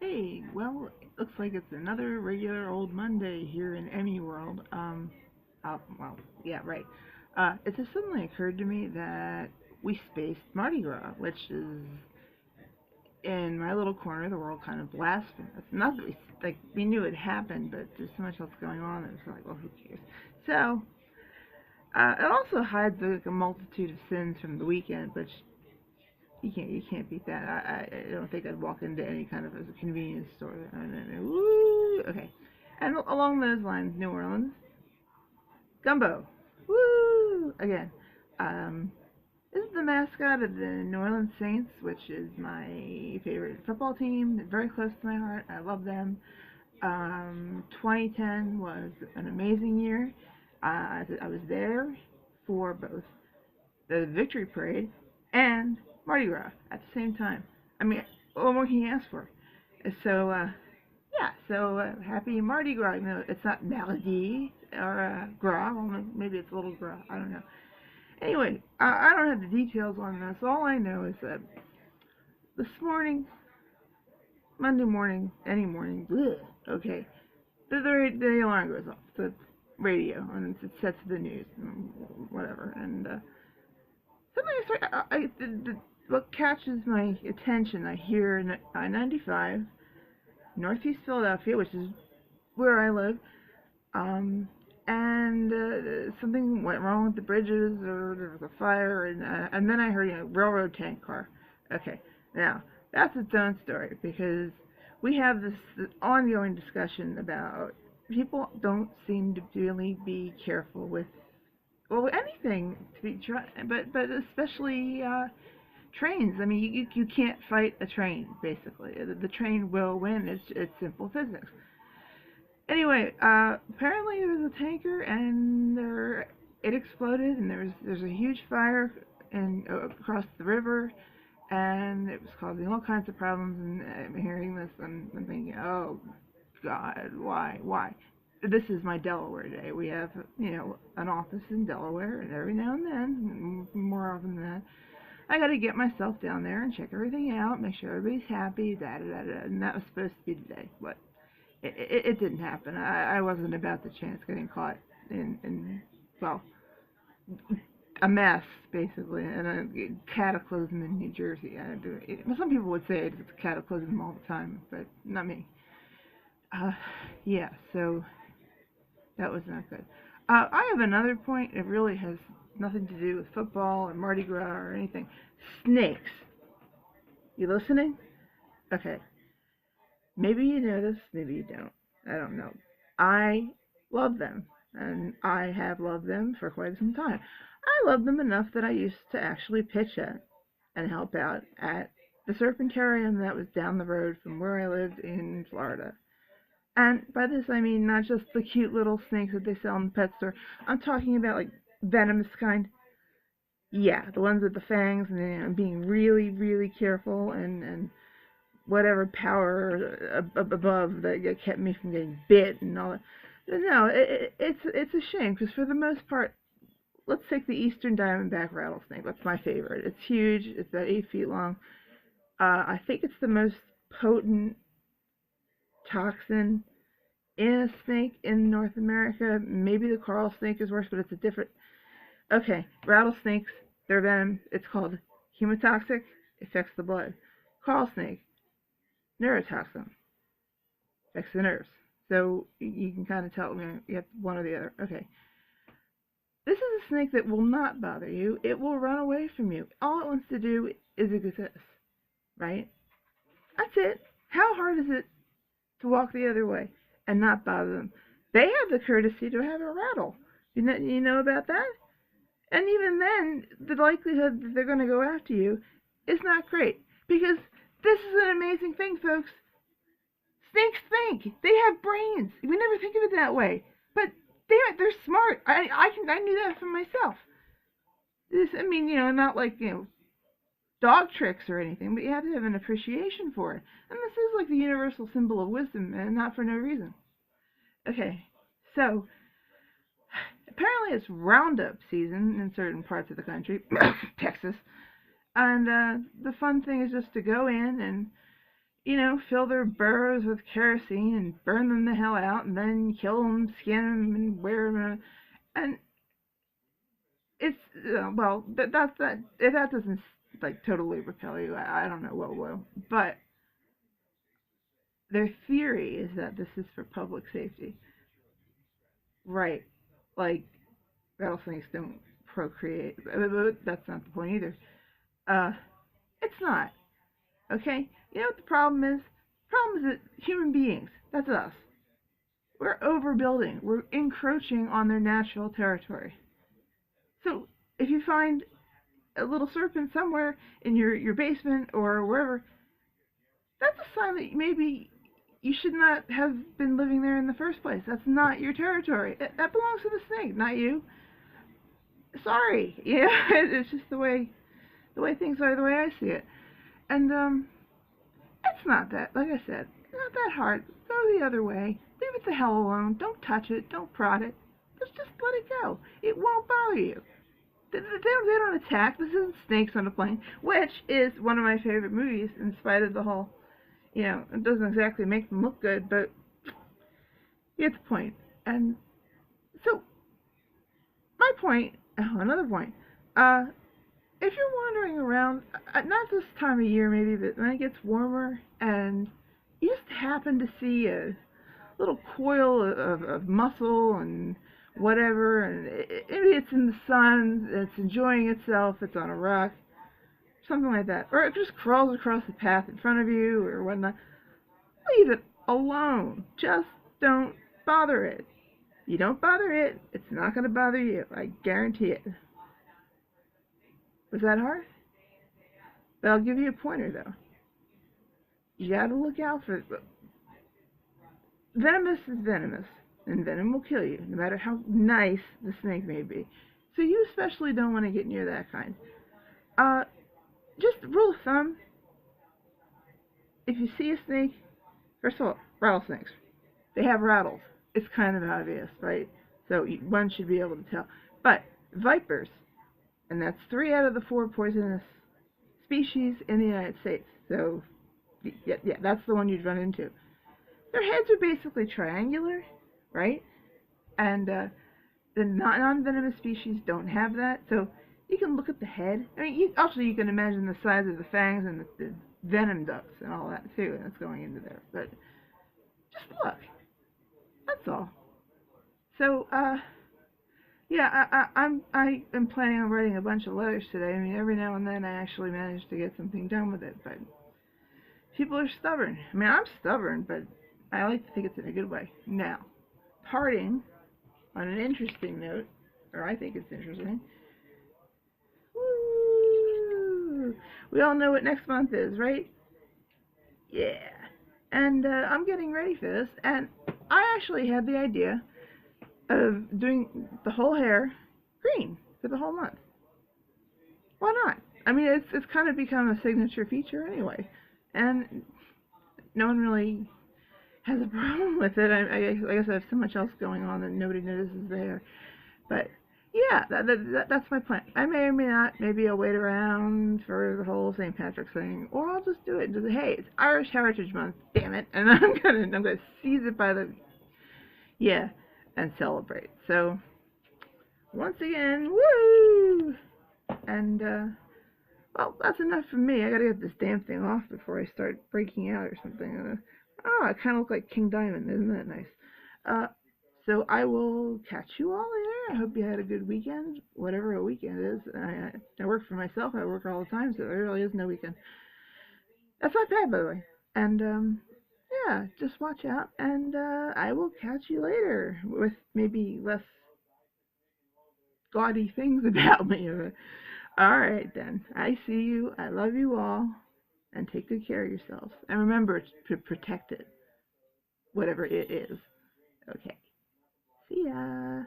Hey, well, it looks like it's another regular old Monday here in Emmy World. Well, yeah, right. It just suddenly occurred to me that we spaced Mardi Gras, which is in my little corner of the world kind of blasphemous. Not that we knew it happened, but there's so much else going on that it's like, well, who cares? So, it also hides a multitude of sins from the weekend, which you can't beat that. I don't think I'd walk into any kind of a convenience store. Woo, okay. And along those lines, New Orleans, gumbo, woo, again. Um, this is the mascot of the New Orleans Saints, which is my favorite football team. It's very close to my heart. I love them. 2010 was an amazing year. I was there for both the victory parade and Mardi Gras at the same time. I mean, what more can you ask for? So, yeah, so happy Mardi Gras. No, it's not Mardi or Gras. Well, maybe it's a little Gras. I don't know. Anyway, I don't have the details on this. All I know is that this morning, Monday morning, any morning, bleh, okay, the alarm goes off, the radio, and it sets the news, and whatever, and suddenly what catches my attention, I hear I-95, Northeast Philadelphia, which is where I live, and something went wrong with the bridges, or there was a fire, and then I heard, railroad tank car. Okay, now, that's its own story, because we have this ongoing discussion about people don't seem to really be careful with, well, anything to be but especially trains. I mean, you can't fight a train. Basically, the train will win. It's simple physics. Anyway, apparently there was a tanker and it exploded, and there's a huge fire across the river, and it was causing all kinds of problems. And I'm hearing this, and I'm thinking, oh God, why? This is my Delaware day. We have, an office in Delaware, and every now and then, more often than that, I got to get myself down there and check everything out, make sure everybody's happy, and that was supposed to be today. But it didn't happen. I wasn't about to chance getting caught well, a mess, basically, and a cataclysm in New Jersey. Some people would say it's a cataclysm all the time, but not me. Uh, yeah, so that was not good. I have another point. It really has nothing to do with football or Mardi Gras or anything. Snakes. You listening? Okay. Maybe you know this, maybe you don't. I don't know. I love them, and I have loved them for quite some time. I love them enough that I used to actually pitch at and help out at the Serpentarium that was down the road from where I lived in Florida. And by this I mean not just the cute little snakes that they sell in the pet store. I'm talking about like venomous kind. Yeah, the ones with the fangs, and being really, really careful, and whatever power above that kept me from getting bit and all that. No, it's a shame, because for the most part, let's take the eastern diamondback rattlesnake. That's my favorite. It's huge. It's about 8 feet long. I think it's the most potent toxin in a snake in North America. Maybe the coral snake is worse, but it's a different. Okay, rattlesnakes, their venom, it's called hemotoxic, affects the blood. Coral snake, neurotoxin, affects the nerves. So you can kind of tell you have one or the other. Okay. This is a snake that will not bother you. It will run away from you. All it wants to do is exist, right? That's it. How hard is it to walk the other way and not bother them? They have the courtesy to have a rattle. You know about that? And even then, the likelihood that they're going to go after you is not great. Because this is an amazing thing, folks. Snakes think. They have brains. We never think of it that way. But they're smart. I knew that for myself. Not like, dog tricks or anything, but you have to have an appreciation for it. And this is like the universal symbol of wisdom, and not for no reason. Okay, so apparently it's roundup season in certain parts of the country, Texas, and the fun thing is just to go in and fill their burrows with kerosene and burn them the hell out, and then kill them, skin them, and wear them. And it's well, that's that. If that doesn't like totally repel you, I don't know what will. But their theory is that this is for public safety, right? Like rattlesnakes don't procreate. That's not the point either. Uh, it's not. Okay? You know what the problem is? The problem is that human beings, that's us, we're overbuilding. We're encroaching on their natural territory. So if you find a little serpent somewhere in your basement or wherever, that's a sign that maybe you should not have been living there in the first place. That's not your territory. That belongs to the snake, not you. Sorry. Yeah, it's just the way things are, the way I see it. And it's not that, like I said, it's not that hard. Go the other way. Leave it the hell alone. Don't touch it. Don't prod it. Just let it go. It won't bother you. They don't attack. This isn't Snakes on a Plane, which is one of my favorite movies, in spite of the whole, it doesn't exactly make them look good, but you get the point. And so, my point, another point, if you're wandering around, not this time of year maybe, but when it gets warmer and you just happen to see a little coil of muscle and whatever, and maybe it's in the sun, it's enjoying itself, it's on a rock, something like that, or it just crawls across the path in front of you or whatnot, leave it alone. Just don't bother it. You don't bother it, it's not going to bother you. I guarantee it. Was that hard? But I'll give you a pointer, though. You gotta look out for it. Venomous is venomous, and venom will kill you, no matter how nice the snake may be. So you especially don't want to get near that kind. Just rule of thumb, if you see a snake, first of all, rattlesnakes, they have rattles. It's kind of obvious, right? So one should be able to tell. But vipers, and that's 3 out of the 4 poisonous species in the United States. So, yeah, that's the one you'd run into. Their heads are basically triangular, right? And the non-venomous species don't have that. So you can look at the head. I mean, you can imagine the size of the fangs and the venom ducts and all that too, and that's going into there. But just look. That's all. So, yeah, I am planning on writing a bunch of letters today. I mean, every now and then I actually manage to get something done with it, but people are stubborn. I mean, I'm stubborn, but I like to think it's in a good way. Now, parting on an interesting note, or I think it's interesting. Woo! We all know what next month is, right? Yeah. And I'm getting ready for this, and I actually had the idea of doing the whole hair green for the whole month. Why not? I mean, it's kind of become a signature feature anyway, and no one really has a problem with it. I guess I have so much else going on that nobody notices there. But yeah, that's my plan. I may or may not. Maybe I'll wait around for the whole St. Patrick's thing, or I'll just do it and just say, hey, it's Irish Heritage Month, damn it, and I'm gonna seize it by the and celebrate. So once again, woo! And well, that's enough for me. I gotta get this damn thing off before I start breaking out or something. I kind of look like King Diamond, isn't that nice? So I will catch you all later. I hope you had a good weekend, whatever a weekend is. I work for myself. I work all the time, so there really is no weekend. That's not bad, by the way. And yeah, just watch out, and I will catch you later with maybe less gaudy things about me. Alright then, I see you, I love you all, and take good care of yourselves. And remember to protect it, whatever it is. Okay, see ya.